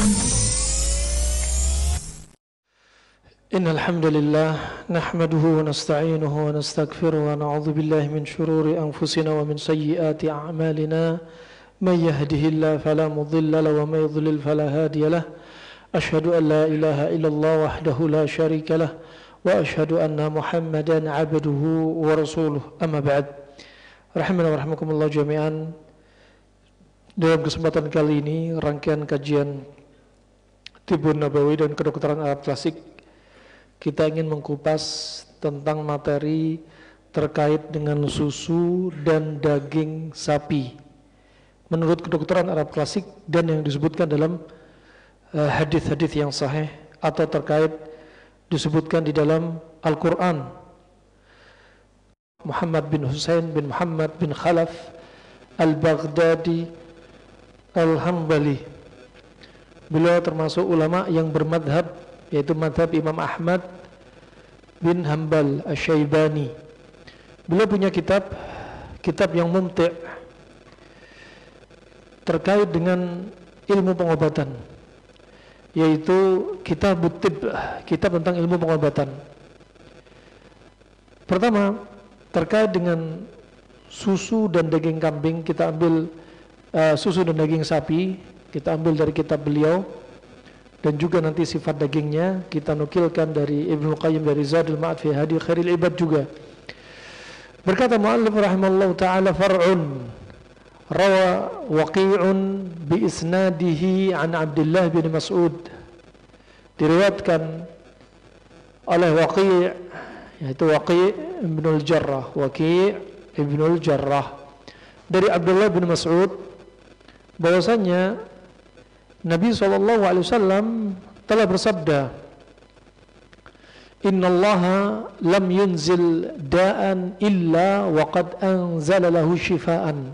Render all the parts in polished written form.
إن الحمد لله نحمده ونستعينه ونستغفره ونعوذ بالله من شرور أنفسنا ومن سيئات أعمالنا من يهده الله فلا مضل له ومن يضلل فلا هادي له أشهد أن لا إله إلا الله وحده لا شريك له وأشهد أن محمدا عبده ورسوله أما بعد rahimana wa rahimakumullah jami'an. Dalam kesempatan kali ini rangkaian kajian Tibbun Nabawi dan kedokteran Arab klasik, kita ingin mengkupas tentang materi terkait dengan susu dan daging sapi menurut kedokteran Arab klasik dan yang disebutkan dalam hadis-hadis yang sahih atau terkait disebutkan di dalam Al-Quran. Muhammad bin Husain bin Muhammad bin Khalaf Al-Baghdadi Al-Hambali, beliau termasuk ulama yang bermadhab, yaitu madhab Imam Ahmad bin Hanbal Asy-Syaibani. Beliau punya kitab yang mumti' terkait dengan ilmu pengobatan, yaitu Kitabut Tibb, kitab tentang ilmu pengobatan. Pertama, terkait dengan susu dan daging kambing, kita ambil susu dan daging sapi, kita ambil dari kitab beliau, dan juga nanti sifat dagingnya kita nukilkan dari Ibnu Qayyim dari Zadul Ma'ad fi Hadi Khairil Ibad juga. Berkata mu'allif rahimallahu ta'ala, far'un rawa waqi'un bi isnadihi an Abdullah bin Mas'ud, diriwayatkan oleh Waqi', yaitu Waqi' ibnul Jarrah, Waqi' ibnul Jarrah dari Abdullah bin Mas'ud bahwasanya Nabi SAW telah bersabda, innallaha lam yunzil da'an illa waqad anzala lahu shifaan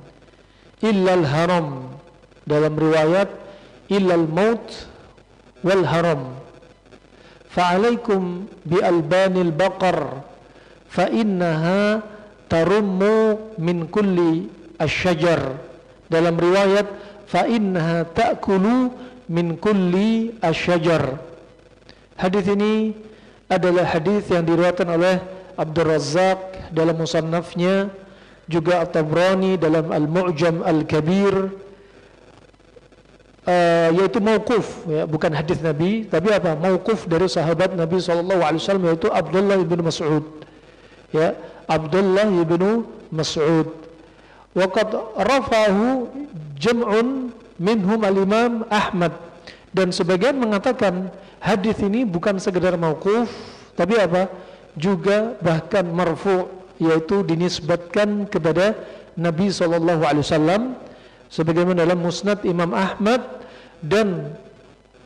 illa al-haram, dalam riwayat illa al-maut wal haram, fa'alaikum bi albanil baqar fa innaha tarummu min kulli asyajar, dalam riwayat fa innaha ta'kulu min kulli asyajar. Hadis ini adalah hadis yang diriwayatkan oleh Abdul Razzaq dalam musannafnya, juga At-Tabrani dalam Al-Mu'jam Al-Kabir, yaitu mauquf, ya, bukan hadis Nabi, tapi apa? Mauquf dari sahabat Nabi SAW, yaitu Abdullah bin Mas'ud, ya, Abdullah bin Mas'ud. Waqad rafahu jam'un minhum al-Imam Ahmad, dan sebagian mengatakan hadis ini bukan sekedar mauquf, tapi apa? Juga bahkan marfu', yaitu dinisbatkan kepada Nabi SAW, sebagaimana dalam Musnad Imam Ahmad, dan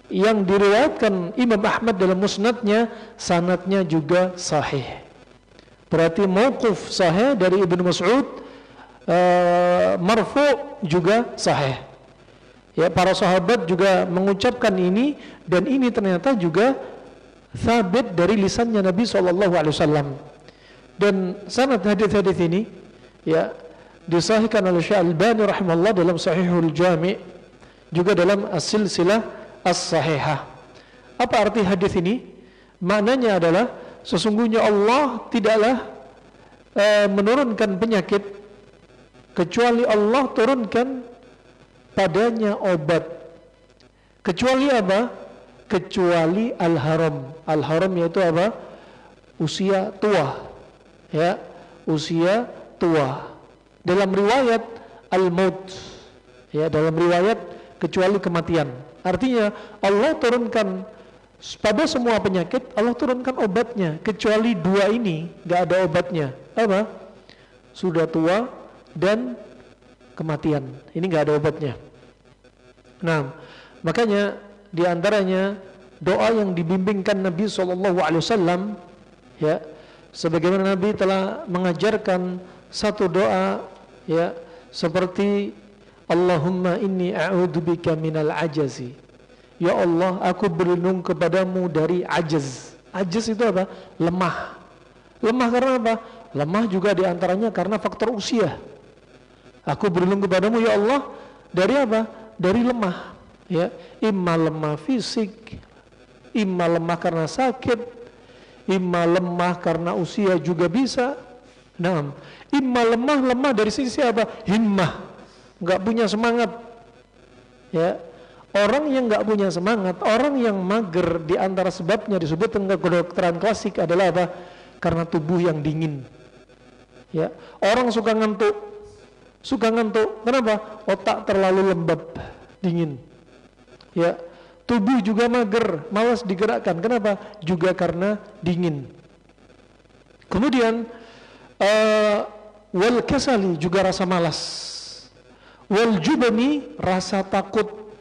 yang diriwayatkan Imam Ahmad dalam musnadnya sanadnya juga sahih. Berarti mauquf sahih dari Ibnu Mas'ud, marfu' juga sahih. Ya, para sahabat juga mengucapkan ini, dan ini ternyata juga sabit dari lisannya Nabi SAW. Dan sanad hadis-hadis ini, ya, disahihkan oleh Syekh Al-Albani rahimahullah dalam Sahihul Jami', juga dalam As-Silsilah As-Sahihah. Apa arti hadis ini? Maknanya adalah sesungguhnya Allah tidaklah menurunkan penyakit kecuali Allah turunkan padanya obat. Kecuali apa? Kecuali al-haram. Al-haram yaitu apa? Usia tua. Ya, usia tua. Dalam riwayat al-maut, ya, dalam riwayat kecuali kematian. Artinya Allah turunkan pada semua penyakit, Allah turunkan obatnya, kecuali dua ini enggak ada obatnya. Apa? Sudah tua dan kematian. Ini enggak ada obatnya. Nah, makanya di antaranya doa yang dibimbingkan Nabi SAW, ya, sebagaimana Nabi telah mengajarkan satu doa, ya, seperti Allahumma inni a'udzubika minal ajazi. Ya Allah, aku berlindung kepadamu dari ajaz. Ajaz itu apa? Lemah. Lemah karena apa? Lemah juga diantaranya karena faktor usia. Aku berlindung kepadamu ya Allah dari apa? Dari lemah. ya, imma lemah fisik, imma lemah karena sakit, imma lemah karena usia juga bisa. Nah, imma lemah dari sisi apa? Himmah, nggak punya semangat. Ya, orang yang nggak punya semangat, orang yang mager, di antara sebabnya disebutkan ke kedokteran klasik adalah apa? Karena tubuh yang dingin. Ya, orang suka ngantuk. Kenapa? Otak terlalu lembab, dingin. Ya, tubuh juga mager, malas digerakkan. Kenapa? Juga karena dingin. Kemudian wal kasali, juga rasa malas. Wal jubani, rasa takut.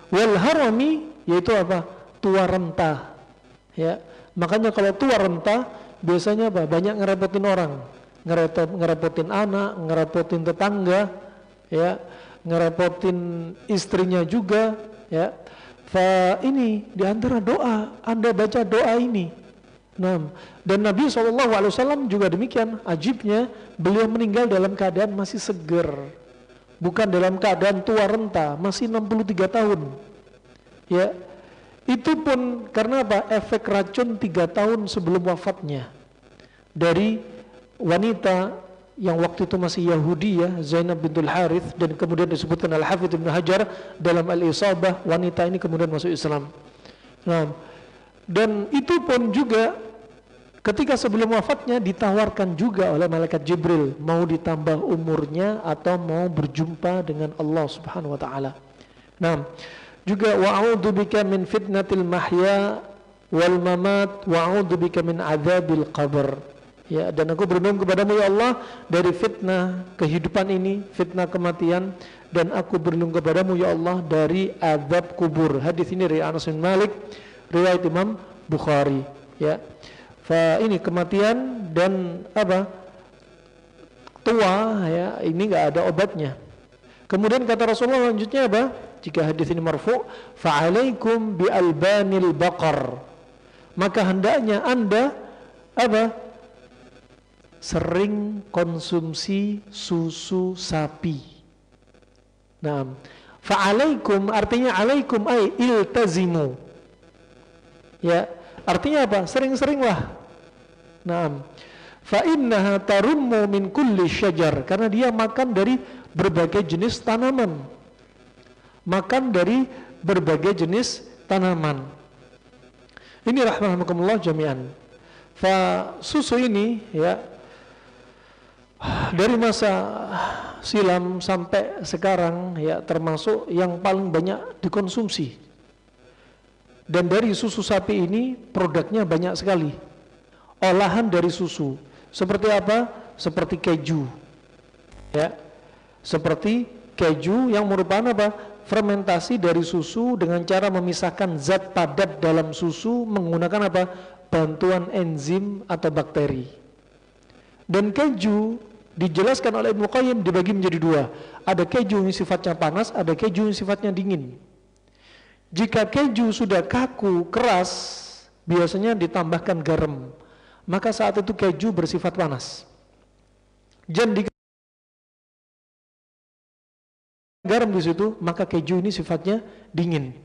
Wal harami, yaitu apa? Tua renta. Ya, makanya kalau tua renta biasanya apa? Banyak ngerepotin orang, ngerepotin anak, ngerepotin tetangga, ya, ngerepotin istrinya juga, ya. Ini diantara doa, Anda baca doa ini. Nah, dan Nabi SAW juga demikian. Ajibnya, beliau meninggal dalam keadaan masih seger, bukan dalam keadaan tua renta, masih 63 tahun. Ya, itu pun karena apa? Efek racun 3 tahun sebelum wafatnya dari wanita yang waktu itu masih Yahudi, ya, Zainab bintul Harith, dan kemudian disebutkan Al-Hafidz Ibnu Hajar dalam Al-Isabah, wanita ini kemudian masuk Islam. Nah, dan itu pun juga ketika sebelum wafatnya ditawarkan juga oleh malaikat Jibril, mau ditambah umurnya atau mau berjumpa dengan Allah Subhanahu wa taala. Nah, juga wa'udzubika min fitnatil mahya wal mamat wa'udzubika min adzabil qabr. Ya, dan aku berlindung kepadamu ya Allah dari fitnah kehidupan ini, fitnah kematian, dan aku berlindung kepadamu ya Allah dari azab kubur. Hadis ini dari Anas bin Malik, riwayat Imam Bukhari. Ya, ini kematian dan apa? Tua, ya, ini nggak ada obatnya. Kemudian kata Rasulullah lanjutnya apa? Jika hadis ini marfu, fa'alaikum bi albanil baqar. Maka hendaknya Anda apa? Sering konsumsi susu sapi. Nah, fa'alaikum artinya alaikum ay iltazimu. Ya, artinya apa? Sering-seringlah. Nah, fa innaha tarummu min kulli syajar, karena dia makan dari berbagai jenis tanaman. Makan dari berbagai jenis tanaman. Ini rahmatullah jami'an. Fa susu ini, ya, dari masa silam sampai sekarang, ya, termasuk yang paling banyak dikonsumsi. Dan dari susu sapi ini produknya banyak sekali. Olahan dari susu seperti apa? Seperti keju, ya, seperti keju yang merupakan apa? Fermentasi dari susu dengan cara memisahkan zat padat dalam susu menggunakan apa? Bantuan enzim atau bakteri. Dan keju dijelaskan oleh Ibnu Qayyim dibagi menjadi dua. Ada keju yang sifatnya panas, ada keju yang sifatnya dingin. Jika keju sudah kaku, keras, biasanya ditambahkan garam. Maka saat itu keju bersifat panas. Dan garam di situ, maka keju ini sifatnya dingin.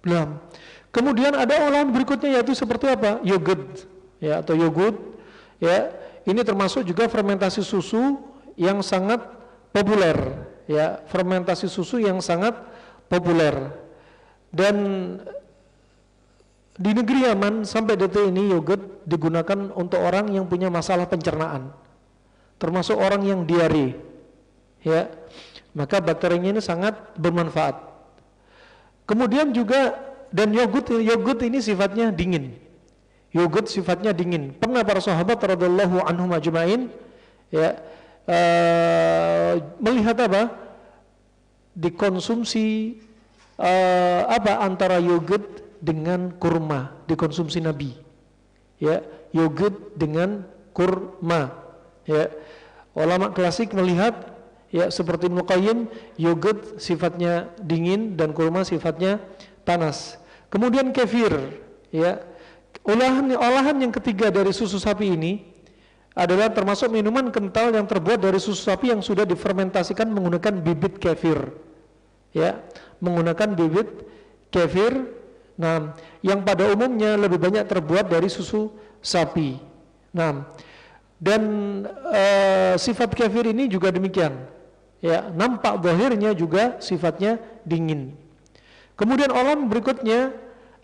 Nah, kemudian ada olahan berikutnya yaitu seperti apa? Yogurt, ya, atau yogurt, ya. Ini termasuk juga fermentasi susu yang sangat populer, ya, fermentasi susu yang sangat populer. Dan di negeri Yaman sampai detik ini yogurt digunakan untuk orang yang punya masalah pencernaan, termasuk orang yang diare, ya. Maka bakterinya ini sangat bermanfaat. Kemudian juga, dan yogurt ini sifatnya dingin. Yogurt sifatnya dingin. Pernah para sahabat radhiyallahu anhum ajma'in, ya, melihat apa? Dikonsumsi antara yogurt dengan kurma, dikonsumsi Nabi. Ya, yogurt dengan kurma. Ya. Ulama klasik melihat, ya, seperti Ibnu Qayyim, yogurt sifatnya dingin dan kurma sifatnya panas. Kemudian kefir, ya. Olahan yang ketiga dari susu sapi ini adalah termasuk minuman kental yang terbuat dari susu sapi yang sudah difermentasikan menggunakan bibit kefir. ya, menggunakan bibit kefir, nah, yang pada umumnya lebih banyak terbuat dari susu sapi. Nah, dan sifat kefir ini juga demikian, ya, nampak zahirnya juga sifatnya dingin. Kemudian olahan berikutnya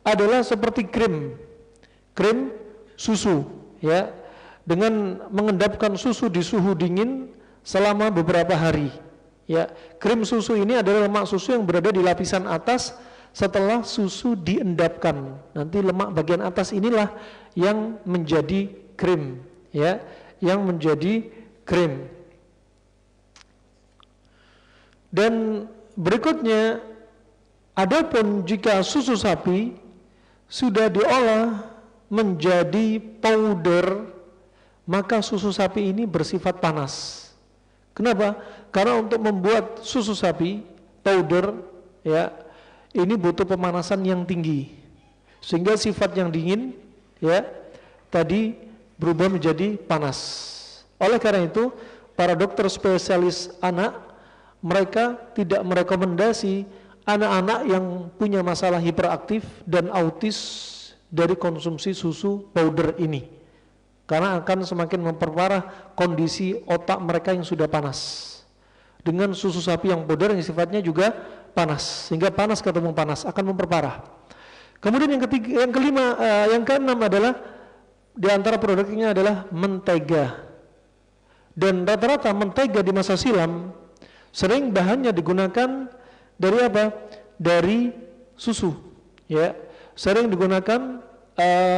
adalah seperti krim susu, ya, dengan mengendapkan susu di suhu dingin selama beberapa hari. Ya, krim susu ini adalah lemak susu yang berada di lapisan atas setelah susu diendapkan. Nanti lemak bagian atas inilah yang menjadi krim, ya, yang menjadi krim. Dan berikutnya, adapun jika susu sapi sudah diolah menjadi powder, maka susu sapi ini bersifat panas. Kenapa? Karena untuk membuat susu sapi powder, ya, ini butuh pemanasan yang tinggi, sehingga sifat yang dingin, ya, tadi berubah menjadi panas. Oleh karena itu, para dokter spesialis anak, mereka tidak merekomendasi anak-anak yang punya masalah hiperaktif dan autis dari konsumsi susu powder ini, karena akan semakin memperparah kondisi otak mereka yang sudah panas. Dengan susu sapi yang powder yang sifatnya juga panas, sehingga panas ketemu panas akan memperparah. Kemudian yang keenam adalah di antara produknya adalah mentega. Dan rata-rata mentega di masa silam sering bahannya digunakan dari apa? Dari susu, ya. Sering digunakan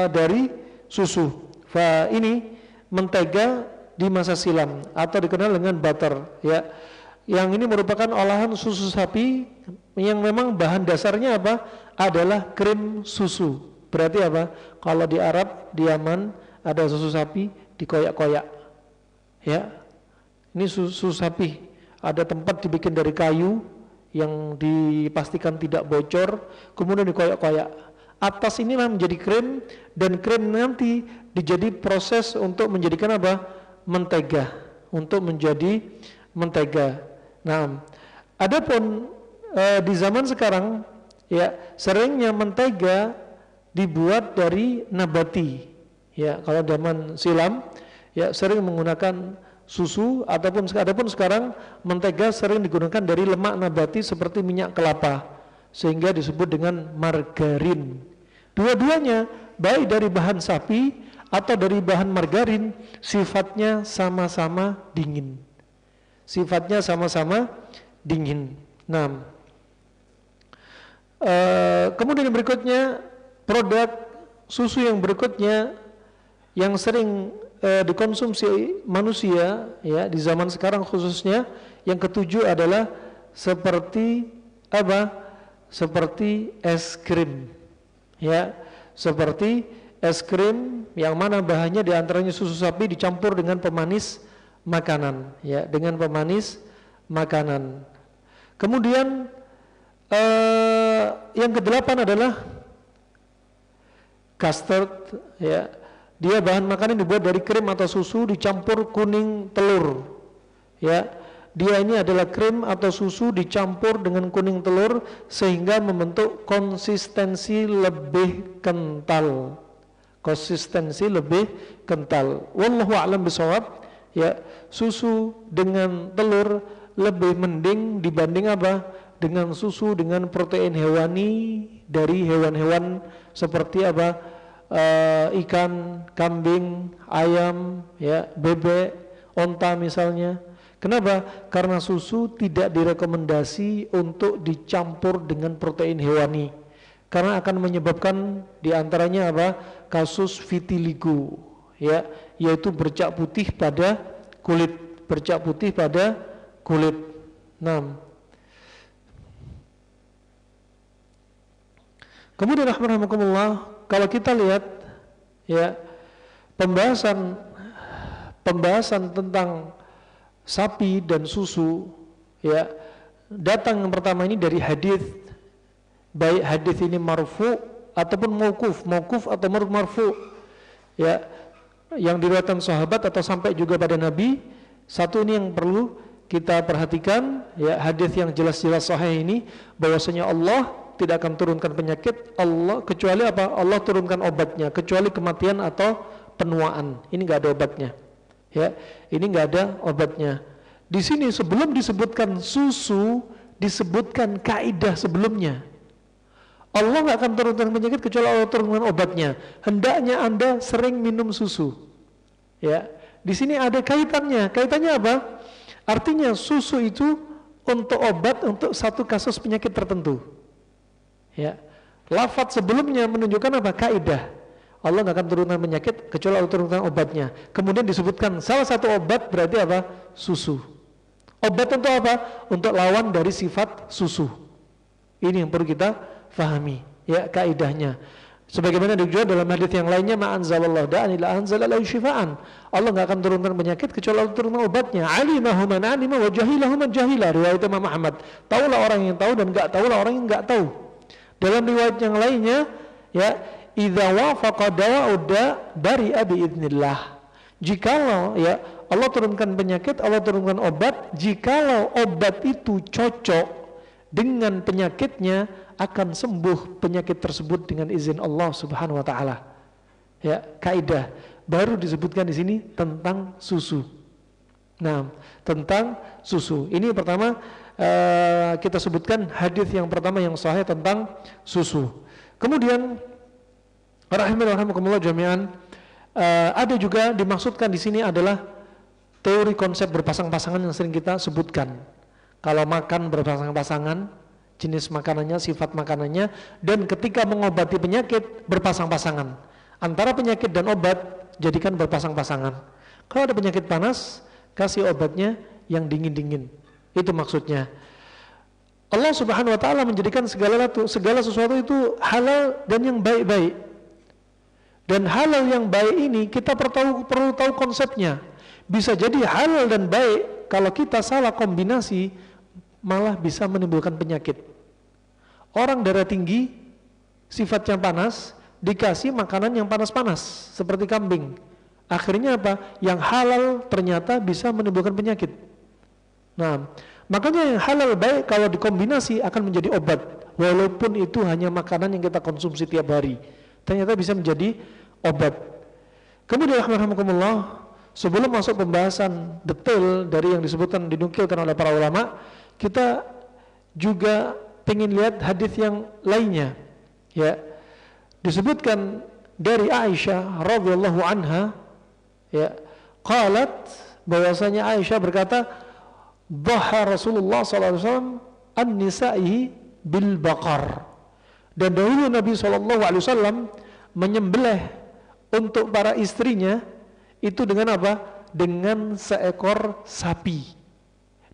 dari susu. Ini mentega di masa silam atau dikenal dengan butter, ya. Yang ini merupakan olahan susu sapi yang memang bahan dasarnya apa? Adalah krim susu. Berarti apa? Kalau di Arab, di Yaman ada susu sapi dikoyak-koyak, ya. Ini susu sapi, ada tempat dibikin dari kayu yang dipastikan tidak bocor, kemudian dikoyak-koyak. Atas inilah menjadi krim, dan krim nanti dijadi proses untuk menjadikan apa? Mentega, untuk menjadi mentega. Nah, adapun di zaman sekarang, ya, seringnya mentega dibuat dari nabati. Ya, kalau zaman silam, ya, sering menggunakan susu, adapun sekarang mentega sering digunakan dari lemak nabati seperti minyak kelapa, sehingga disebut dengan margarin. Dua-duanya baik dari bahan sapi atau dari bahan margarin sifatnya sama-sama dingin. Sifatnya sama-sama dingin. Nah, kemudian yang berikutnya, produk susu yang berikutnya yang sering dikonsumsi manusia, ya, di zaman sekarang khususnya, yang ketujuh adalah seperti apa? Seperti es krim, ya, seperti es krim yang mana bahannya diantaranya susu sapi dicampur dengan pemanis makanan, ya, dengan pemanis makanan. Kemudian yang kedelapan adalah custard, ya. Dia bahan makanan dibuat dari krim atau susu dicampur kuning telur, ya. Dia ini adalah krim atau susu dicampur dengan kuning telur sehingga membentuk konsistensi lebih kental. Konsistensi lebih kental. Wallahu a'lam bishawab, ya. Susu dengan telur lebih mending dibanding apa? Dengan susu dengan protein hewani dari hewan-hewan seperti apa? Ikan, kambing, ayam, ya, bebek, onta misalnya. Kenapa? Karena susu tidak direkomendasi untuk dicampur dengan protein hewani, karena akan menyebabkan diantaranya apa? Kasus vitiligo, ya, yaitu bercak putih pada kulit, bercak putih pada kulit. Nah, kemudian rahmatullah, kalau kita lihat, ya, pembahasan tentang sapi dan susu, ya, datang yang pertama ini dari hadis, baik hadis ini marfu ataupun mauquf atau marfu, ya, yang diriwayatkan sahabat atau sampai juga pada Nabi. Satu ini yang perlu kita perhatikan, ya hadis yang jelas-jelas sahih ini bahwasanya Allah tidak akan turunkan penyakit Allah kecuali apa? Allah turunkan obatnya kecuali kematian atau penuaan. Ini enggak ada obatnya. Ya, ini enggak ada obatnya. Di sini sebelum disebutkan susu disebutkan kaidah sebelumnya. Allah enggak akan turunkan penyakit kecuali Allah turunkan obatnya. Hendaknya Anda sering minum susu. Ya, di sini ada kaitannya. Kaitannya apa? Artinya susu itu untuk obat untuk satu kasus penyakit tertentu. Ya, lafaz sebelumnya menunjukkan apa? Kaidah. Allah nggak akan turunkan penyakit kecuali Allah turunkan obatnya. Kemudian disebutkan salah satu obat berarti apa? Susu. Obat untuk apa? Untuk lawan dari sifat susu. Ini yang perlu kita fahami. Ya, kaidahnya. Sebagaimana juga dalam hadis yang lainnya, ma'anzalallahu da'an illa anzalallahu syifaan. Allah nggak akan turunkan penyakit kecuali Allah turunkan obatnya. Alimahu man alima wa jahilahu man jahila. Riwayat Imam Ahmad. Taulah orang yang tahu dan nggak tahulah orang yang nggak tahu. Dalam riwayat yang lainnya, ya, idza wafaqa dawa'udda dari abi idznillah. Jikalau ya Allah turunkan penyakit, Allah turunkan obat, jikalau obat itu cocok dengan penyakitnya, akan sembuh penyakit tersebut dengan izin Allah Subhanahu wa taala. Ya, kaidah baru disebutkan di sini tentang susu. Nah, tentang susu. Ini pertama kita sebutkan hadis yang pertama yang sahih tentang susu. Kemudian rahimakumullah jami'an, ada juga dimaksudkan di sini adalah teori konsep berpasang-pasangan yang sering kita sebutkan. Kalau makan berpasang-pasangan, jenis makanannya, sifat makanannya, dan ketika mengobati penyakit berpasang-pasangan. Antara penyakit dan obat jadikan berpasang-pasangan. Kalau ada penyakit panas, kasih obatnya yang dingin-dingin. Itu maksudnya. Allah Subhanahu wa taala menjadikan segala sesuatu itu halal dan yang baik-baik. Dan halal yang baik ini kita perlu tahu konsepnya. Bisa jadi halal dan baik kalau kita salah kombinasi malah bisa menimbulkan penyakit. Orang darah tinggi sifatnya panas dikasih makanan yang panas-panas seperti kambing. Akhirnya apa? Yang halal ternyata bisa menimbulkan penyakit. Nah, makanya yang halal baik kalau dikombinasi akan menjadi obat. Walaupun itu hanya makanan yang kita konsumsi tiap hari, ternyata bisa menjadi obat. Kemudian rahmatullah, sebelum masuk pembahasan detail dari yang disebutkan dinukilkan oleh para ulama, kita juga pengen lihat hadis yang lainnya. Ya, disebutkan dari Aisyah radhiyallahu anha, ya, qalat, bahwasanya Aisyah berkata, dhaha Rasulullah sallallahu alaihi wasallam an-nisa'i bil baqar. Dan dahulu Nabi sallallahu alaihi wasallam menyembelih untuk para istrinya itu dengan apa? Dengan seekor sapi.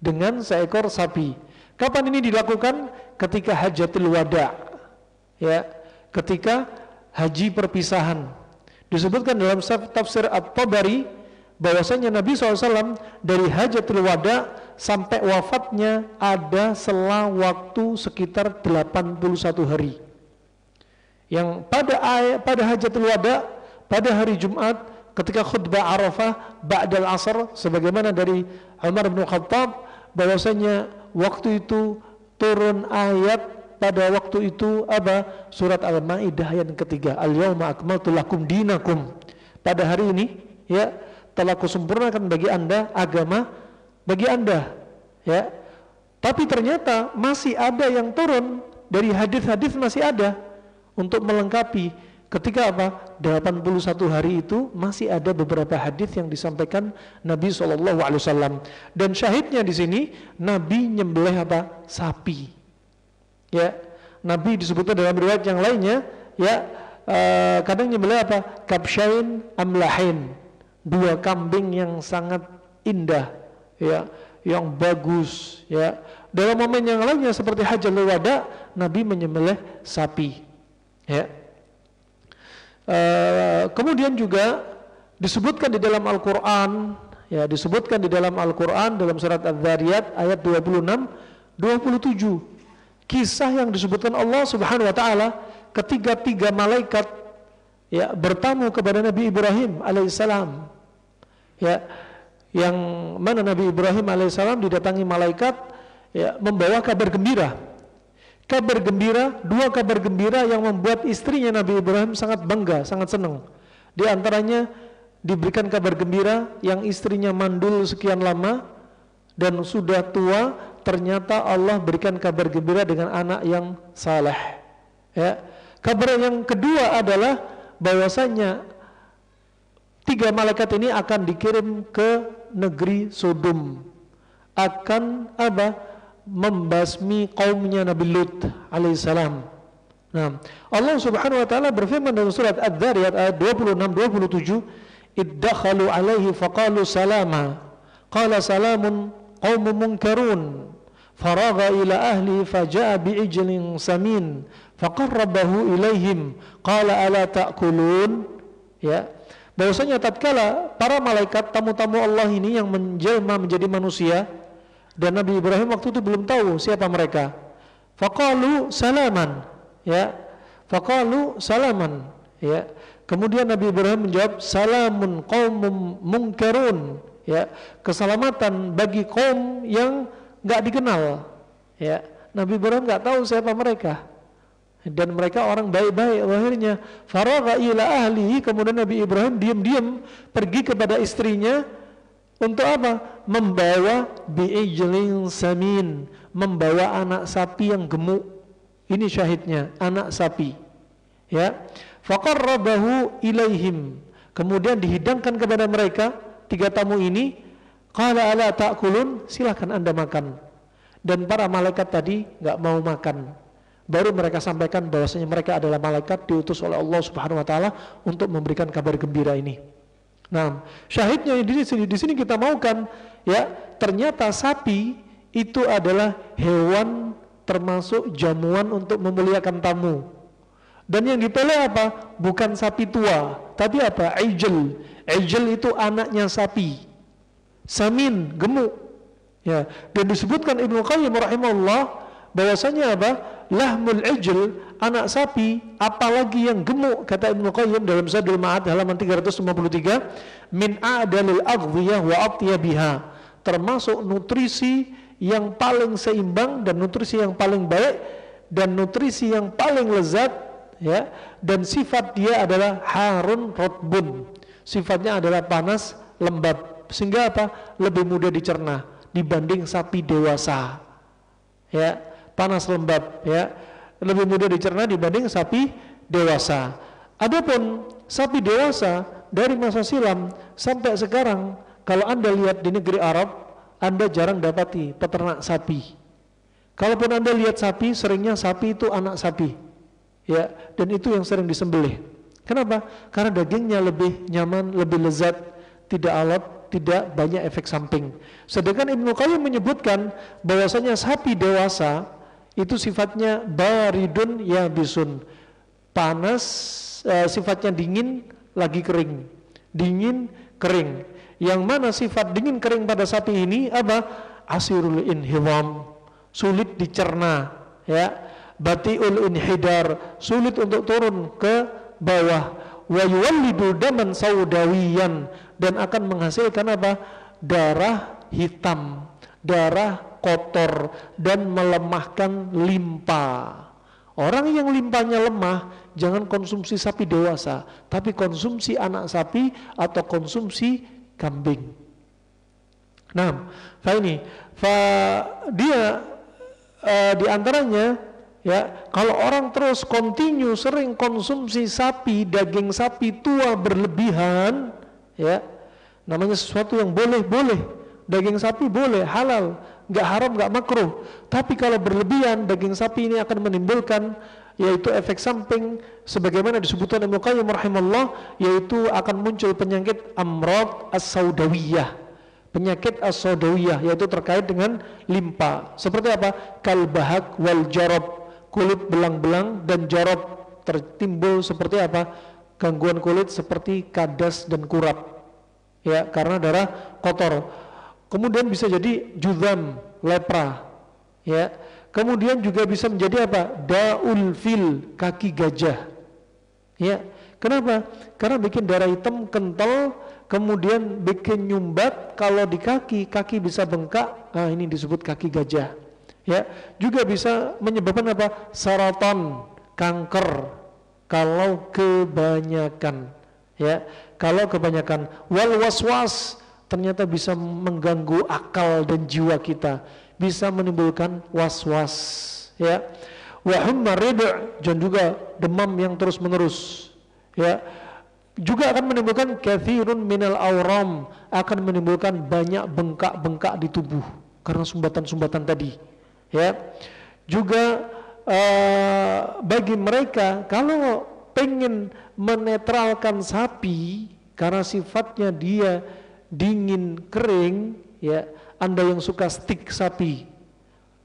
Dengan seekor sapi. Kapan ini dilakukan? Ketika hajatul wada. Ya, ketika haji perpisahan. Disebutkan dalam tafsir At-Tabari bahwasanya Nabi SAW dari hajatul wada sampai wafatnya ada selang waktu sekitar 81 hari. Yang pada hajatul wada pada hari Jumat ketika khutbah Arafah ba'dal asr, sebagaimana dari Umar bin Khattab bahwasanya waktu itu turun ayat pada waktu itu apa? Surat Al-Maidah ayat yang ketiga, al-yauma akmaltu lakum dinakum. Pada hari ini ya telah kusempurnakan bagi Anda agama bagi Anda, ya. Tapi ternyata masih ada yang turun dari hadis-hadis, masih ada untuk melengkapi. Ketika apa? 81 hari itu masih ada beberapa hadis yang disampaikan Nabi SAW. Dan syahidnya di sini Nabi nyembelih apa? Sapi. Ya, Nabi disebutkan dalam riwayat yang lainnya, ya, kadang nyembelih apa? Kabsyain amlahin, 2 kambing yang sangat indah, ya, yang bagus, ya. Dalam momen yang lainnya seperti Hajjatul Wada, Nabi menyembelih sapi, ya. Kemudian juga disebutkan di dalam Al-Quran, ya, disebutkan di dalam Al-Quran dalam surat Adz-Dzariyat ayat 26-27, kisah yang disebutkan Allah Subhanahu wa taala ketika 3 malaikat, ya, bertamu kepada Nabi Ibrahim alaihissalam, ya, yang mana Nabi Ibrahim alaihissalam didatangi malaikat ya, membawa kabar gembira. Kabar gembira, dua kabar gembira yang membuat istrinya Nabi Ibrahim sangat bangga, sangat senang. Di antaranya diberikan kabar gembira yang istrinya mandul sekian lama dan sudah tua, ternyata Allah berikan kabar gembira dengan anak yang saleh. Ya. Kabar yang kedua adalah bahwasanya 3 malaikat ini akan dikirim ke negeri Sodom, akan membasmi kaumnya Nabi Lut alaihissalam. Nah, Allah Subhanahu wa taala berfirman dalam surat Adz-Dzariyat ayat 26-27, "Iddakhalu alaihi faqalu salama, qala salamun qaumun munkarun, faragha ila ahli faja'a bi'ijlin samin, faqarrabahu ilaihim, qala ala ta'kulun." Ya, bahwasanya tatkala para malaikat tamu-tamu Allah ini yang menjelma menjadi manusia, dan Nabi Ibrahim waktu itu belum tahu siapa mereka. Faqalu salaman, ya. Faqalu salaman, ya. Kemudian Nabi Ibrahim menjawab salamun qaumum munkarun, ya. Keselamatan bagi kaum yang enggak dikenal, ya. Nabi Ibrahim enggak tahu siapa mereka. Dan mereka orang baik-baik akhirnya. Faragha ila ahlihi, kemudian Nabi Ibrahim diam-diam pergi kepada istrinya. Untuk apa? Membawa bi'ijlin samin, membawa anak sapi yang gemuk. Ini syahidnya, anak sapi. Ya. Faqarrabahu ilaihim, kemudian dihidangkan kepada mereka 3 tamu ini. Qala ala ta'kulun, silakan Anda makan. Dan para malaikat tadi enggak mau makan. Baru mereka sampaikan bahwasanya mereka adalah malaikat diutus oleh Allah Subhanahu wa taala untuk memberikan kabar gembira ini. Nah, syahidnya di sini kita maukan, ya, ternyata sapi itu adalah hewan termasuk jamuan untuk memuliakan tamu. Dan yang dipeleh apa? Bukan sapi tua, tapi apa? Ijl. Ijl itu anaknya sapi. Samin, gemuk. Ya, dan disebutkan Ibnu Qayyim rahimahullah bahwasanya apa? Lahmul ijl, anak sapi, apalagi yang gemuk, kata Ibnu Qayyim dalam Zadul Ma'ad halaman 353, min a'dalil aghdhiyah wa atyabiha, termasuk nutrisi yang paling seimbang dan nutrisi yang paling baik dan nutrisi yang paling lezat, ya. Dan sifat dia adalah harun rotbun, sifatnya adalah panas lembab, sehingga apa? Lebih mudah dicerna dibanding sapi dewasa, ya. Panas lembab, ya, lebih mudah dicerna dibanding sapi dewasa. Adapun sapi dewasa dari masa silam sampai sekarang, kalau Anda lihat di negeri Arab, Anda jarang dapati peternak sapi. Kalaupun Anda lihat sapi, seringnya sapi itu anak sapi, ya, dan itu yang sering disembelih. Kenapa? Karena dagingnya lebih nyaman, lebih lezat, tidak alot, tidak banyak efek samping. Sedangkan Ibnu Qayyim menyebutkan bahwasanya sapi dewasa itu sifatnya baridun yabisun, panas, sifatnya dingin lagi kering, dingin kering. Yang mana sifat dingin kering pada sapi ini apa? Asirul inhidam, sulit dicerna, ya. Batiul inhidar, sulit untuk turun ke bawah. Wa yuwallidu daman saudawiyan, dan akan menghasilkan apa? Darah hitam, darah kotor, dan melemahkan limpa. Orang yang limpanya lemah jangan konsumsi sapi dewasa, tapi konsumsi anak sapi atau konsumsi kambing. Nah, dia di antaranya, ya, kalau orang terus continue sering konsumsi sapi, daging sapi tua berlebihan, ya, namanya sesuatu yang boleh, daging sapi boleh, halal, nggak haram, nggak makruh. Tapi kalau berlebihan, daging sapi ini akan menimbulkan yaitu efek samping sebagaimana disebutkan Ibnu Qayyim rahimahullah, yaitu akan muncul penyakit amrad as-saudawiyah, penyakit as-saudawiyah, yaitu terkait dengan limpa. Seperti apa? Kalbahak wal jarob, kulit belang-belang dan jarob, tertimbul seperti apa? Gangguan kulit seperti kadas dan kurap, ya, karena darah kotor. Kemudian bisa jadi juzam, lepra, ya. Kemudian juga bisa menjadi apa? Daul fil, kaki gajah, ya. Kenapa? Karena bikin darah hitam kental, kemudian bikin nyumbat. Kalau di kaki bisa bengkak. Nah, ini disebut kaki gajah. Ya, juga bisa menyebabkan apa? Saraton, kanker kalau kebanyakan. Ya, kalau kebanyakan. Wal waswas, ternyata bisa mengganggu akal dan jiwa kita, bisa menimbulkan was-was. Ya, wa humma rid', dan juga demam yang terus-menerus. Ya, juga akan menimbulkan kathirun minal auram, akan menimbulkan banyak bengkak-bengkak di tubuh karena sumbatan-sumbatan tadi. Ya, juga bagi mereka kalau pengen menetralkan sapi karena sifatnya dia dingin kering, ya, Anda yang suka stik sapi,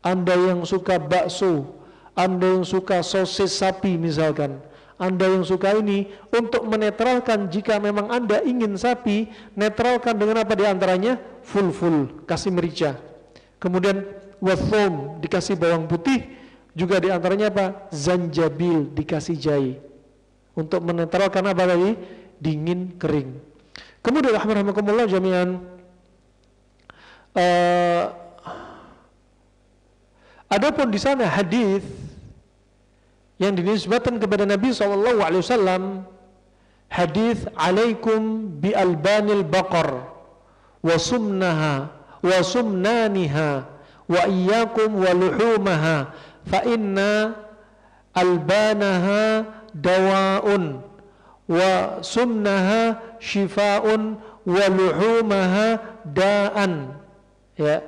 Anda yang suka bakso, Anda yang suka sosis sapi misalkan, Anda yang suka ini, untuk menetralkan jika memang Anda ingin sapi, netralkan dengan apa diantaranya? Full kasih merica, kemudian wathum dikasih bawang putih, juga diantaranya apa? Zanjabil dikasih jahe, untuk menetralkan apa tadi? Dingin kering. Kemudian rahmatullah jami'an, adapun di sana hadis yang dinisbatkan kepada Nabi SAW, hadis alaikum bi albanil baqar wa sumnaha wa sumnaniha wa iyyakum wa luhumaha fa inna albanaha dawa'un wa sumnaha shifaa'un wa luhumaha da'an. Ya,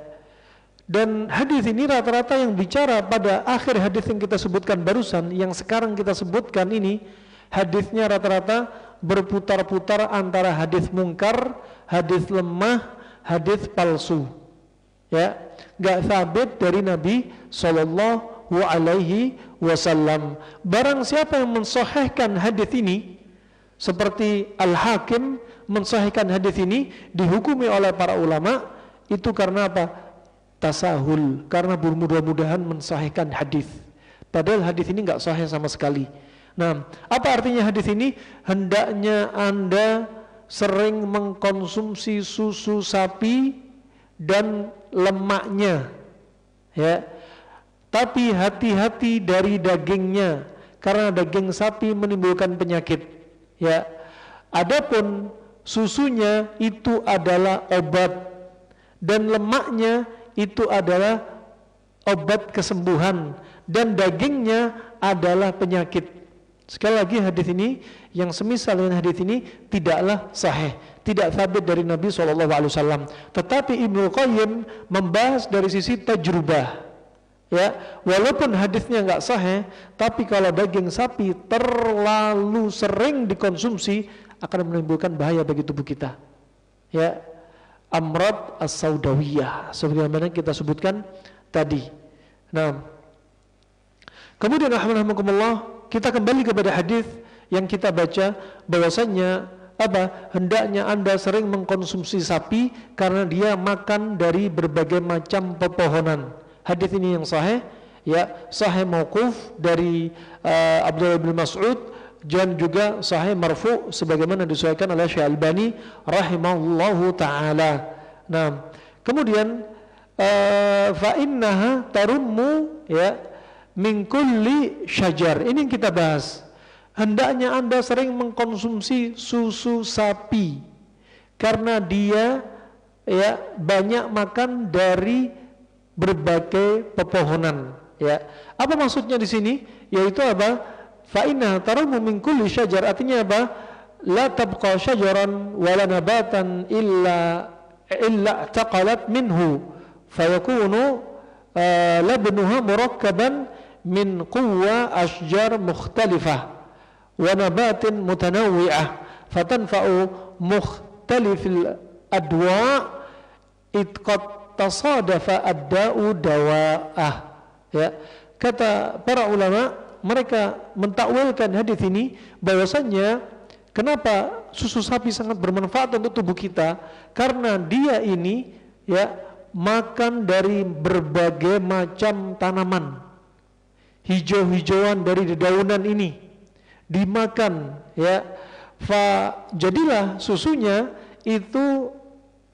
dan hadis ini rata-rata yang bicara pada akhir hadis yang kita sebutkan barusan, yang sekarang kita sebutkan ini, hadisnya rata-rata berputar-putar antara hadis mungkar, hadis lemah, hadis palsu. Ya, enggak sabit dari Nabi sallallahu alaihi wasallam. Barang siapa yang mensahihkan hadis ini, seperti Al-Hakim mensahihkan hadis ini, dihukumi oleh para ulama itu karena apa? Tasahul, karena bermudah-mudahan mensahihkan hadis. Padahal hadis ini enggak sahih sama sekali. Nah, apa artinya hadis ini? Hendaknya Anda sering mengkonsumsi susu sapi dan lemaknya, ya. Tapi hati-hati dari dagingnya, karena daging sapi menimbulkan penyakit, ya. Adapun susunya itu adalah obat, dan lemaknya itu adalah obat kesembuhan, dan dagingnya adalah penyakit. Sekali lagi, hadis ini yang semisal dengan hadis ini tidaklah sahih, tidak sabit dari Nabi SAW. Tetapi Ibnu Qayyim membahas dari sisi tajrubah, ya, walaupun hadisnya enggak sahih, tapi kalau daging sapi terlalu sering dikonsumsi akan menimbulkan bahaya bagi tubuh kita, ya, amrad as-saudawiyah sebagaimana kita sebutkan tadi. Nah, kemudian alhamdulillah, kita kembali kepada hadis yang kita baca, bahwasannya apa? Hendaknya Anda sering mengkonsumsi sapi karena dia makan dari berbagai macam pepohonan. Hadis ini yang sahih, ya, sahih mauquf dari Abdullah bin Mas'ud, dan juga sahih marfu sebagaimana disahihkan oleh Syekh Albani rahimahullahu taala. Nah, kemudian fa innaha tarummu, ya, min kulli syajar. Ini yang kita bahas. Hendaknya Anda sering mengkonsumsi susu sapi karena dia, ya, banyak makan dari berbagai pepohonan, ya. Apa maksudnya di sini? Yaitu apa? Fa inna tarumu min kulli syajar, artinya apa? La tabqa syajaran wala nabatan illa taqalat minhu fayakunu labnuha murakkaban min quwwa ashjar mukhtalifah wa nabatin mutanawwi'ah fatanfa'u mukhtalifil adwa itqat tasadafa ad-da'u dawa'ah. Ya, kata para ulama, mereka mentakwilkan hadis ini bahwasannya kenapa susu sapi sangat bermanfaat untuk tubuh kita, karena dia ini, ya, makan dari berbagai macam tanaman, hijau-hijauan dari dedaunan ini dimakan, ya. Jadilah susunya itu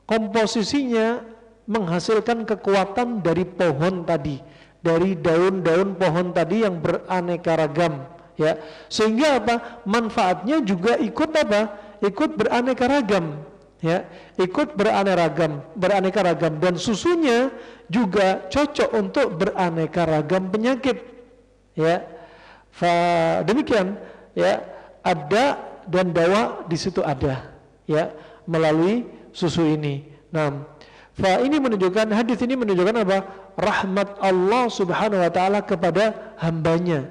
komposisinya menghasilkan kekuatan dari pohon tadi, dari daun-daun pohon tadi yang beraneka ragam, ya. Sehingga apa? Manfaatnya juga ikut apa? Ikut beraneka ragam, ya. Ikut beraneka ragam dan susunya juga cocok untuk beraneka ragam penyakit, ya. Demikian, ya. Ada dan dawa di situ ada, ya, melalui susu ini. Nah, ini menunjukkan, hadis ini menunjukkan apa? Rahmat Allah Subhanahu wa taala kepada hambanya.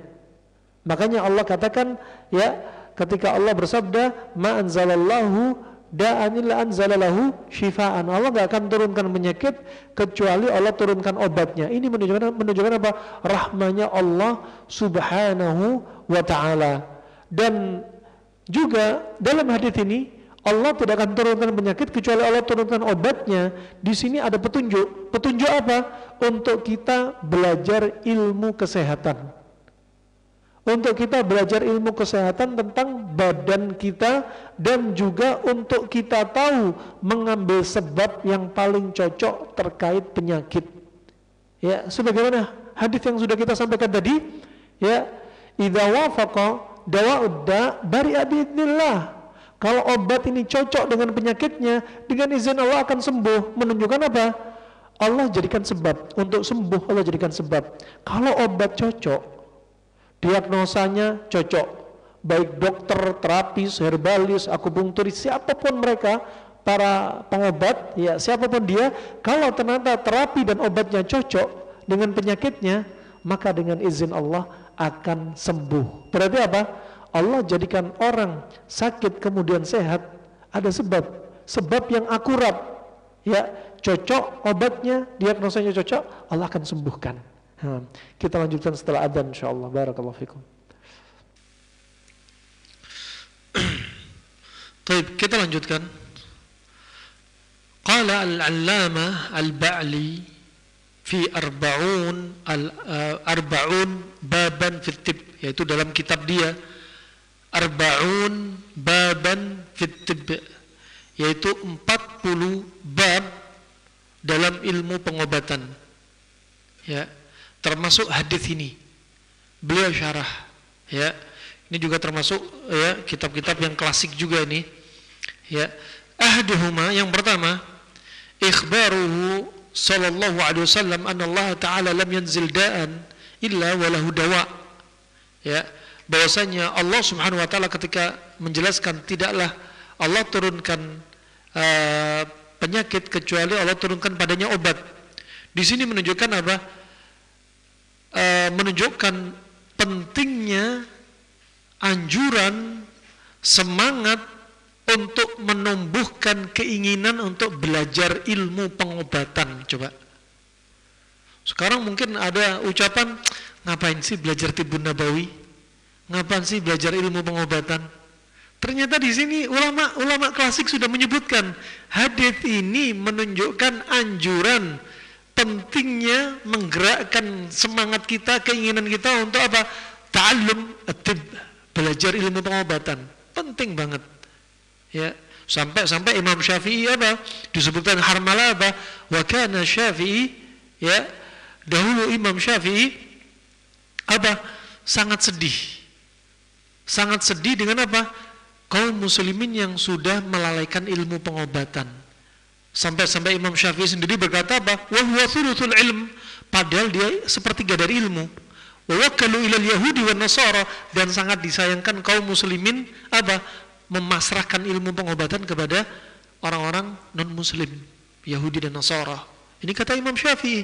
Makanya Allah katakan, ya, ketika Allah bersabda, "Ma anzalallahu da'an illa anzalalahu syifaan." Allah enggak akan turunkan penyakit kecuali Allah turunkan obatnya. Ini menunjukkan apa? Rahmanya Allah Subhanahu wa taala. Dan juga dalam hadis ini Allah tidak akan turunkan penyakit kecuali Allah turunkan obatnya. Di sini ada petunjuk. Petunjuk apa? Untuk kita belajar ilmu kesehatan. Untuk kita belajar ilmu kesehatan tentang badan kita dan juga untuk kita tahu mengambil sebab yang paling cocok terkait penyakit. Ya, sebagaimana hadis yang sudah kita sampaikan tadi, ya, idza wafaqa dawa'ud da' bari'a biidznillah. Kalau obat ini cocok dengan penyakitnya, dengan izin Allah akan sembuh. Menunjukkan apa? Allah jadikan sebab. Untuk sembuh Allah jadikan sebab. Kalau obat cocok, diagnosanya cocok, baik dokter, terapis, herbalis, akupunkturis, siapapun mereka, para pengobat, ya, siapapun dia, kalau ternyata terapi dan obatnya cocok dengan penyakitnya, maka dengan izin Allah akan sembuh. Berarti apa? Allah jadikan orang sakit kemudian sehat ada sebab yang akurat, ya, cocok obatnya, diagnosanya cocok, Allah akan sembuhkan. Kita lanjutkan setelah adzan insyaallah. Barakallahu fikum. Baik, kita lanjutkan. Qala al-'allamah al-Ba'li fi arba'un baban fi tib, yaitu dalam kitab dia Arba'un baban fit tibb, yaitu 40 bab dalam ilmu pengobatan, ya, termasuk hadis ini beliau syarah, ya. Ini juga termasuk, ya, kitab-kitab yang klasik juga ini, ya. Ahduhuma, yang pertama, ikhbaruhu sallallahu alaihi wasallam anna Allah ta'ala lam yanzil da'an illa walahu dawa, ya, bahwasanya Allah Subhanahu wa taala ketika menjelaskan tidaklah Allah turunkan penyakit kecuali Allah turunkan padanya obat. Di sini menunjukkan apa? Menunjukkan pentingnya anjuran, semangat untuk menumbuhkan keinginan untuk belajar ilmu pengobatan. Coba. Sekarang mungkin ada ucapan, ngapain sih belajar Tibbun Nabawi? Ngapain sih belajar ilmu pengobatan? Ternyata di sini ulama klasik sudah menyebutkan hadis ini menunjukkan anjuran pentingnya menggerakkan semangat kita, keinginan kita untuk apa? Ta'allum at-tibb, belajar ilmu pengobatan. Penting banget. Ya, sampai Imam Syafi'i apa? Disebutkan Harmalah apa? Wa kana Syafi'i, ya, dahulu Imam Syafi'i apa? Sangat sedih dengan apa? Kaum muslimin yang sudah melalaikan ilmu pengobatan. Sampai Imam Syafi'i sendiri berkata apa? Wa huwa thuluthul ilm, padahal dia sepertiga dari ilmu. Wa wakalu ilal yahudi wan nasara, dan sangat disayangkan kaum muslimin apa? Memasrahkan ilmu pengobatan kepada orang-orang non muslim, Yahudi dan Nasara. Ini kata Imam Syafi'i.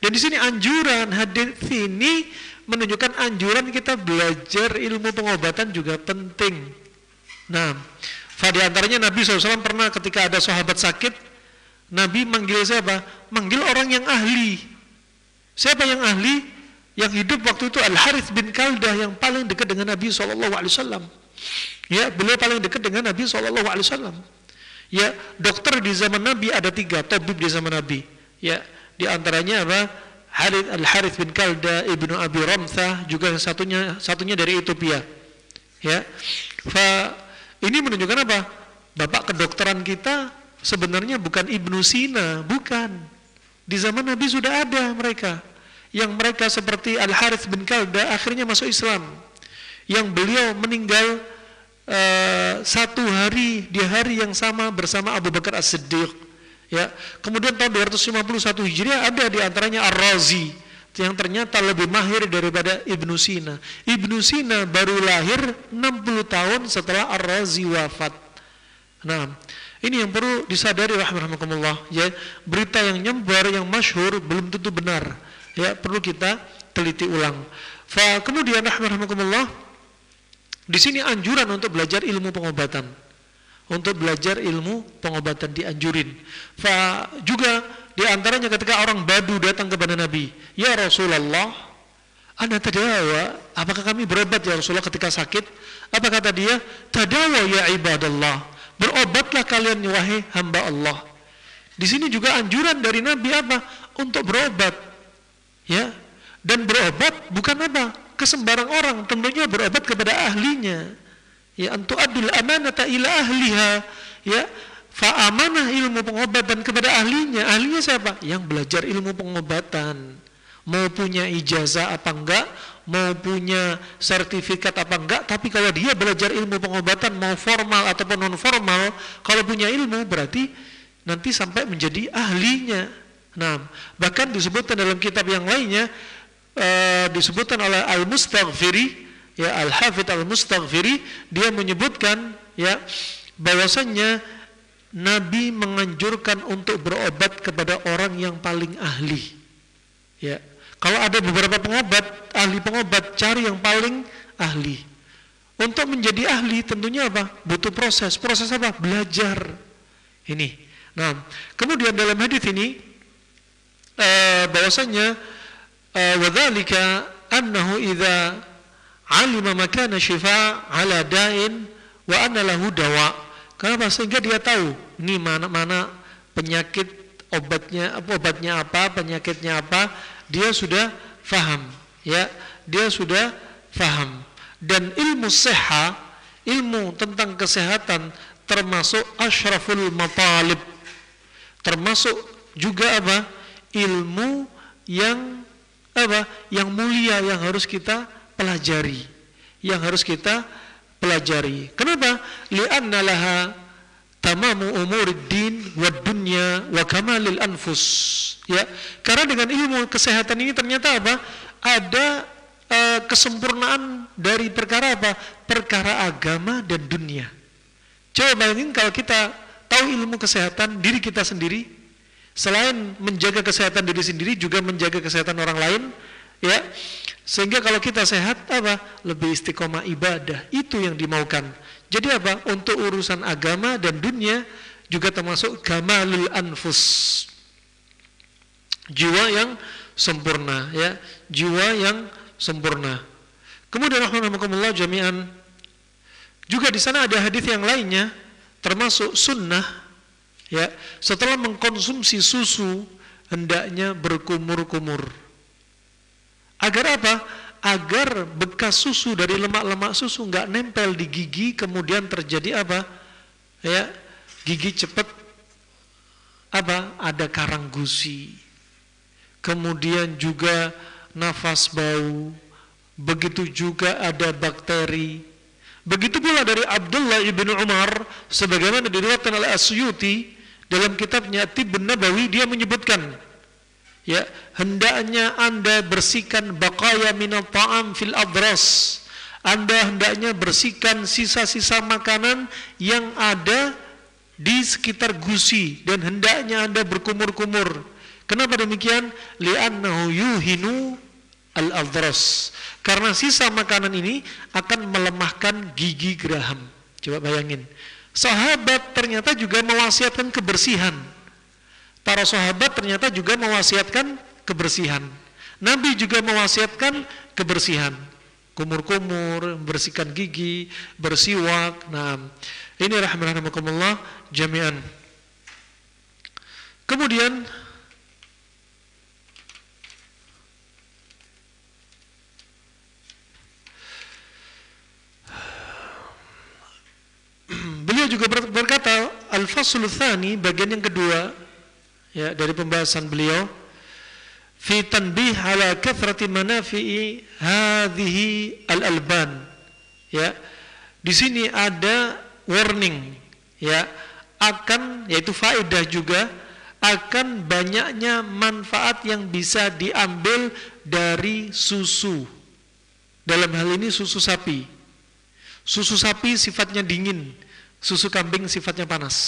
Dan di sini anjuran hadis ini menunjukkan anjuran kita belajar ilmu pengobatan juga penting. Nah, di antaranya Nabi SAW pernah ketika ada sahabat sakit, Nabi manggil siapa? Manggil orang yang ahli. Siapa yang ahli? Yang hidup waktu itu Al-Harith bin Kaldah, yang paling dekat dengan Nabi SAW. Ya, beliau paling dekat dengan Nabi SAW. Ya, dokter di zaman Nabi ada 3, tabib di zaman Nabi. Ya, di antaranya apa? Al-Harith bin Kaldah, Ibnu Abi Ramthah, juga yang satunya dari Ethiopia. Ya. Ini menunjukkan apa? Bapak kedokteran kita sebenarnya bukan Ibnu Sina, bukan. Di zaman Nabi sudah ada mereka. yang mereka seperti Al-Harith bin Kalda akhirnya masuk Islam, yang beliau meninggal satu hari di hari yang sama bersama Abu Bakar As-Siddiq. Ya, kemudian tahun 251 Hijriah ada di antaranya Ar-Razi yang ternyata lebih mahir daripada Ibnu Sina. Ibnu Sina baru lahir 60 tahun setelah Ar-Razi wafat. Nah, ini yang perlu disadari rahimakumullah, ya. Berita yang nyebar yang masyhur belum tentu benar. Ya, perlu kita teliti ulang. Kemudian rahimakumullah, di sini anjuran untuk belajar ilmu pengobatan. Untuk belajar ilmu pengobatan dianjurin. Juga di antaranya ketika orang Badu datang kepada Nabi, "Ya Rasulullah, ana tadawa, apakah kami berobat ya Rasulullah ketika sakit?" Apa kata dia? "Tadawa ya ibadallah, berobatlah kalian wahai hamba Allah." Di sini juga anjuran dari Nabi apa? Untuk berobat. Ya. Dan berobat bukan apa? Ke sembarang orang, tentunya berobat kepada ahlinya. Ya, antu adul amanata ila ahliha. Ya. Fa amanah ilmu pengobatan kepada ahlinya. Ahlinya siapa? Yang belajar ilmu pengobatan. Mau punya ijazah apa enggak, mau punya sertifikat apa enggak, tapi kalau dia belajar ilmu pengobatan mau formal ataupun non formal, kalau punya ilmu berarti nanti sampai menjadi ahlinya. Nah, bahkan disebutkan dalam kitab yang lainnya, disebutkan oleh Al-Mustaghfiri, ya, Al-Hafidh Al-Mustaghfiri, dia menyebutkan, ya, bahwasannya Nabi menganjurkan untuk berobat kepada orang yang paling ahli. Ya, kalau ada beberapa pengobat, ahli pengobat, cari yang paling ahli. Untuk menjadi ahli tentunya apa? Butuh proses. Proses apa? Belajar. Ini. Nah, kemudian dalam hadis ini bahwasanya wadzalika annahu idza alima makana syifa ala da'in wa anna lahu dawa. Kenapa? Sehingga dia tahu ini mana penyakit, obatnya apa, penyakitnya apa, dia sudah faham, ya, dia sudah faham. Dan ilmu seha, ilmu tentang kesehatan termasuk asyraful matalib, termasuk juga apa? Ilmu yang apa? Yang mulia yang harus kita pelajari, yang harus kita pelajari. Kenapa? Li'anna laha tamamu umuriddin wa dunya wa kamalil anfus. Ya, karena dengan ilmu kesehatan ini ternyata apa? Ada kesempurnaan dari perkara apa? Perkara agama dan dunia. Coba bayangin kalau kita tahu ilmu kesehatan diri kita sendiri, selain menjaga kesehatan diri sendiri juga menjaga kesehatan orang lain, ya. Sehingga kalau kita sehat apa? Lebih istiqomah ibadah. Itu yang dimaukan. Jadi apa? Untuk urusan agama dan dunia juga termasuk kamalul anfus. Jiwa yang sempurna, ya. Jiwa yang sempurna. Kemudian rahimakumullah jami'an, juga di sana ada hadis yang lainnya termasuk sunnah, ya. Setelah mengkonsumsi susu hendaknya berkumur-kumur. Agar apa? Agar bekas susu dari lemak-lemak susu nggak nempel di gigi, kemudian terjadi apa? Ya, gigi cepat apa? Ada karang gusi. Kemudian juga nafas bau. Begitu juga ada bakteri. Begitu pula dari Abdullah ibn Umar, sebagaimana diriwayatkan oleh As-Suyuti dalam kitabnya Tibbun Nabawi, dia menyebutkan, ya, hendaknya Anda bersihkan baqaya minat ta'am fil adras. Anda hendaknya bersihkan sisa-sisa makanan yang ada di sekitar gusi, dan hendaknya Anda berkumur-kumur. Kenapa demikian? Li'annahu yuhinu al-adras. Karena sisa makanan ini akan melemahkan gigi geraham. Coba bayangin. Sahabat ternyata juga mewasiatkan kebersihan. Para sahabat ternyata juga mewasiatkan kebersihan. Nabi juga mewasiatkan kebersihan. Kumur-kumur, membersihkan gigi, bersiwak. Nah, ini rahimakumullah jami'an. Kemudian beliau juga berkata, al-faslu tsani, bagian yang kedua, ya, dari pembahasan beliau, fi tanbih ala kathrati manafi'i hadhihi al-alban. Ya. Di sini ada warning, ya, akan, yaitu faedah juga, akan banyaknya manfaat yang bisa diambil dari susu. Dalam hal ini susu sapi. Susu sapi sifatnya dingin, susu kambing sifatnya panas.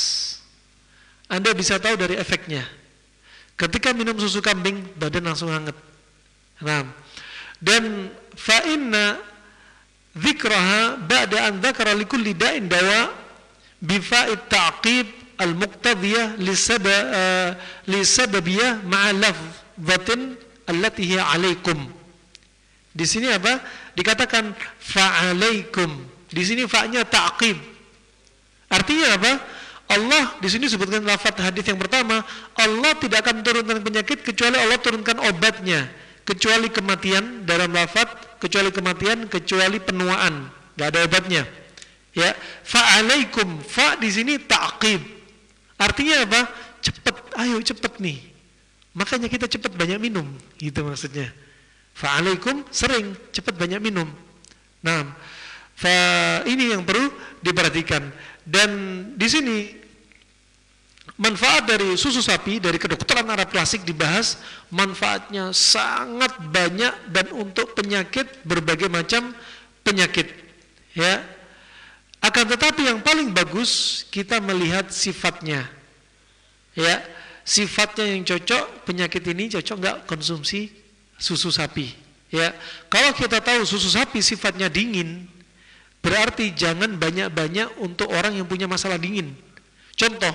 Anda bisa tahu dari efeknya. Ketika minum susu kambing, badan langsung hangat. Nah, dan fa inna dzikraha ba'da an dzakara likulli da'in dawa bi fa'id ta'qib al-muqtadiyah lisababiyah ma'a lafzatin allati hiya 'alaikum. Di sini apa? Dikatakan fa'alaikum. Di sini fa'nya ta'qib. Artinya apa? Allah di sini sebutkan lafaz hadis yang pertama, Allah tidak akan turunkan penyakit kecuali Allah turunkan obatnya, kecuali kematian dalam lafaz, kecuali kematian, kecuali penuaan, enggak ada obatnya. Ya, fa'alaikum, fa di sini ta'qib. Artinya apa? Cepat, ayo cepat nih. Makanya kita cepat banyak minum, gitu maksudnya. Fa'alaikum, sering, cepat banyak minum. Nah, ini yang perlu diperhatikan. Dan di sini manfaat dari susu sapi, dari kedokteran Arab klasik dibahas, manfaatnya sangat banyak dan untuk penyakit, berbagai macam penyakit, ya. Akan tetapi yang paling bagus kita melihat sifatnya, ya, sifatnya yang cocok. Penyakit ini cocok nggak konsumsi susu sapi, ya. Kalau kita tahu susu sapi sifatnya dingin, berarti jangan banyak-banyak untuk orang yang punya masalah dingin. Contoh,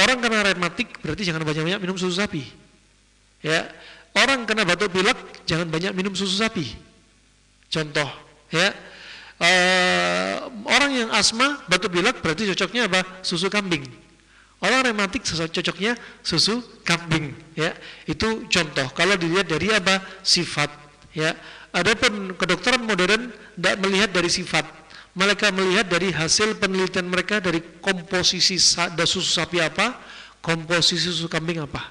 orang kena rematik berarti jangan banyak-banyak minum susu sapi. Ya, orang kena batuk pilek jangan banyak minum susu sapi. Contoh, ya, orang yang asma batuk pilek berarti cocoknya apa? Susu kambing. Orang rematik cocoknya susu kambing. Ya, itu contoh. Kalau dilihat dari apa? Sifat. Ya, adapun kedokteran modern tidak melihat dari sifat. Mereka melihat dari hasil penelitian mereka, dari komposisi susu sapi apa, komposisi susu kambing apa.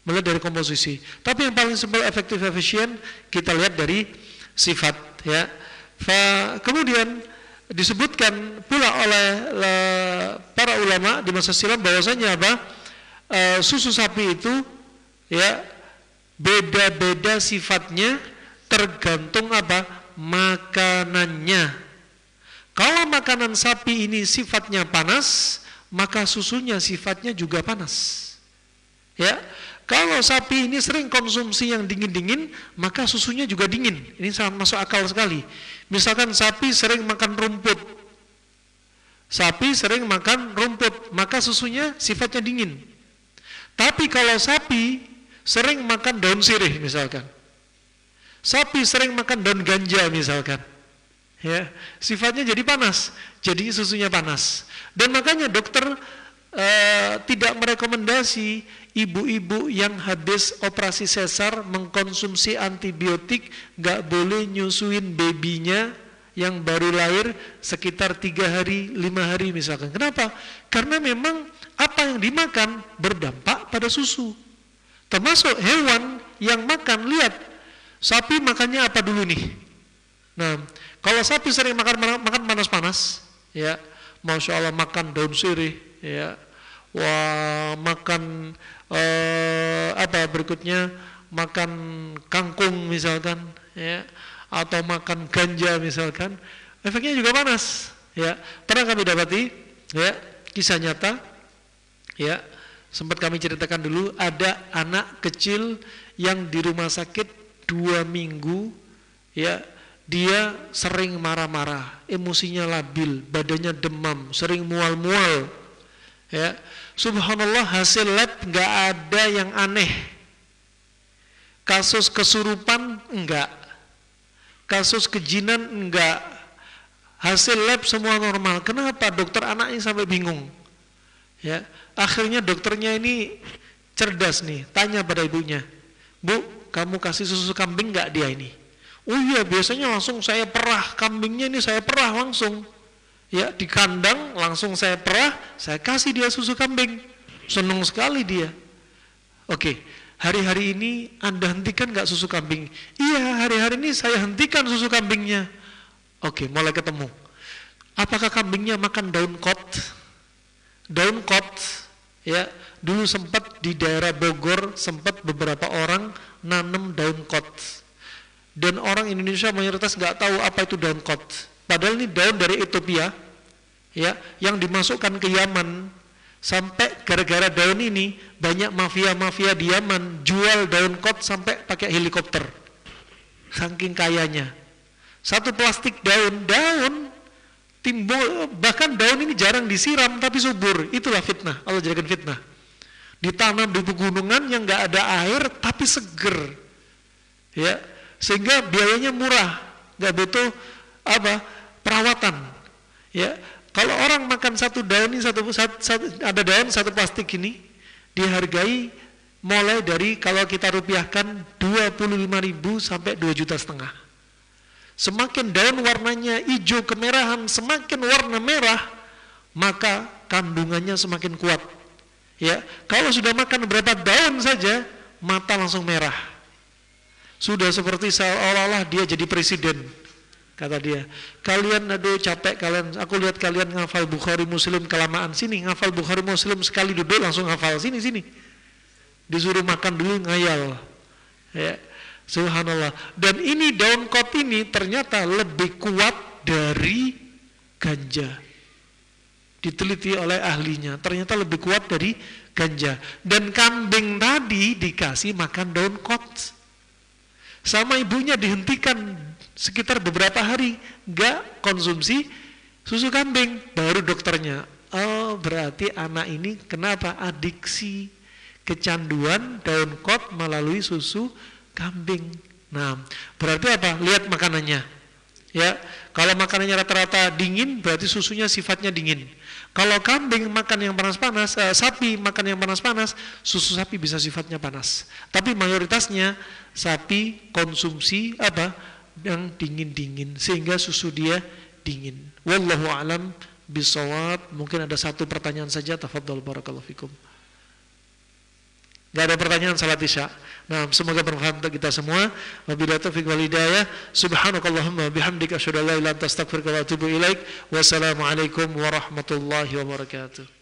Melihat dari komposisi. Tapi yang paling simpel, efektif, efisien, kita lihat dari sifat. Ya. Kemudian disebutkan pula oleh para ulama di masa silam bahwasanya apa, susu sapi itu, ya, beda-beda sifatnya tergantung apa, makanannya. Kalau makanan sapi ini sifatnya panas, maka susunya sifatnya juga panas. Ya, kalau sapi ini sering konsumsi yang dingin-dingin, maka susunya juga dingin. Ini sangat masuk akal sekali. Misalkan sapi sering makan rumput, maka susunya sifatnya dingin. Tapi kalau sapi sering makan daun sirih misalkan, sapi sering makan daun ganja misalkan, ya, sifatnya jadi panas, jadi susunya panas. Dan makanya dokter tidak merekomendasi ibu-ibu yang habis operasi sesar mengkonsumsi antibiotik, gak boleh nyusuin babynya yang baru lahir sekitar 3 hari, 5 hari misalkan. Kenapa? Karena memang apa yang dimakan berdampak pada susu. Termasuk hewan yang makan, lihat, sapi makannya apa dulu nih? Nah, kalau sapi sering makan panas-panas, ya, masya Allah, makan daun sirih, ya, wah, makan apa berikutnya, makan kangkung misalkan, ya, atau makan ganja misalkan, efeknya juga panas, ya. Pernah kami dapati, ya, kisah nyata, ya, sempat kami ceritakan dulu, ada anak kecil yang di rumah sakit 2 minggu, ya. Dia sering marah-marah, emosinya labil, badannya demam, sering mual-mual. Ya, subhanallah, hasil lab nggak ada yang aneh. Kasus kesurupan enggak, kasus kejinan enggak. Hasil lab semua normal. Kenapa? Dokter anaknya sampai bingung. Ya, akhirnya dokternya ini cerdas nih, tanya pada ibunya, Bu, kamu kasih susu kambing enggak dia ini? Oh iya, biasanya langsung saya perah, kambingnya ini saya perah langsung. Ya, di kandang langsung saya perah, saya kasih dia susu kambing. Senang sekali dia. Oke, hari-hari ini Anda hentikan nggak susu kambing? Iya, hari-hari ini saya hentikan susu kambingnya. Oke, mulai ketemu. Apakah kambingnya makan daun kot? Daun kot, ya, dulu sempat di daerah Bogor, sempat beberapa orang nanam daun kot. Dan orang Indonesia mayoritas nggak tahu apa itu daun kot. Padahal ini daun dari Ethiopia, ya, yang dimasukkan ke Yaman. Sampai gara-gara daun ini banyak mafia-mafia di Yaman jual daun kot sampai pakai helikopter. Saking kayanya. Satu plastik daun timbul, bahkan daun ini jarang disiram tapi subur. Itulah fitnah, Allah jadikan fitnah. Ditanam di pegunungan yang nggak ada air tapi seger, ya, sehingga biayanya murah, nggak butuh perawatan, ya. Kalau orang makan satu daun ini ada daun satu plastik ini dihargai mulai dari, kalau kita rupiahkan, 25.000 sampai 2,5 juta. Semakin daun warnanya hijau kemerahan, semakin warna merah, maka kandungannya semakin kuat. Ya, kalau sudah makan berapa daun saja, mata langsung merah. Sudah seperti seolah-olah dia jadi presiden. Kata dia, kalian aduh capek kalian, aku lihat kalian ngafal Bukhari Muslim kelamaan, sini ngafal Bukhari Muslim sekali duduk langsung ngafal, sini. Disuruh makan dulu ngayal. Ya, subhanallah. Dan ini daun kot ini ternyata lebih kuat dari ganja. Diteliti oleh ahlinya, ternyata lebih kuat dari ganja. Dan kambing tadi dikasih makan daun kot. Sama ibunya dihentikan sekitar beberapa hari nggak konsumsi susu kambing, baru dokternya, oh berarti anak ini kenapa adiksi, kecanduan daun kot melalui susu kambing. Nah, berarti apa? Lihat makanannya, ya. Kalau makanannya rata-rata dingin, berarti susunya sifatnya dingin. Kalau kambing makan yang panas-panas, sapi makan yang panas-panas, susu sapi bisa sifatnya panas. Tapi mayoritasnya sapi konsumsi yang dingin-dingin, sehingga susu dia dingin. Wallahu a'lam bishawab. Mungkin ada satu pertanyaan saja, tafadhol barakallahu fikum. Gak ada pertanyaan salat isya. Nah, semoga bermanfaat untuk kita semua. Wabillahi taufiq wal hidayah. Subhanakallahumma bihamdika asyhadu an la ilaha illa anta astaghfiruka wa atubu ilaik. Wassalamualaikum warahmatullahi wabarakatuh.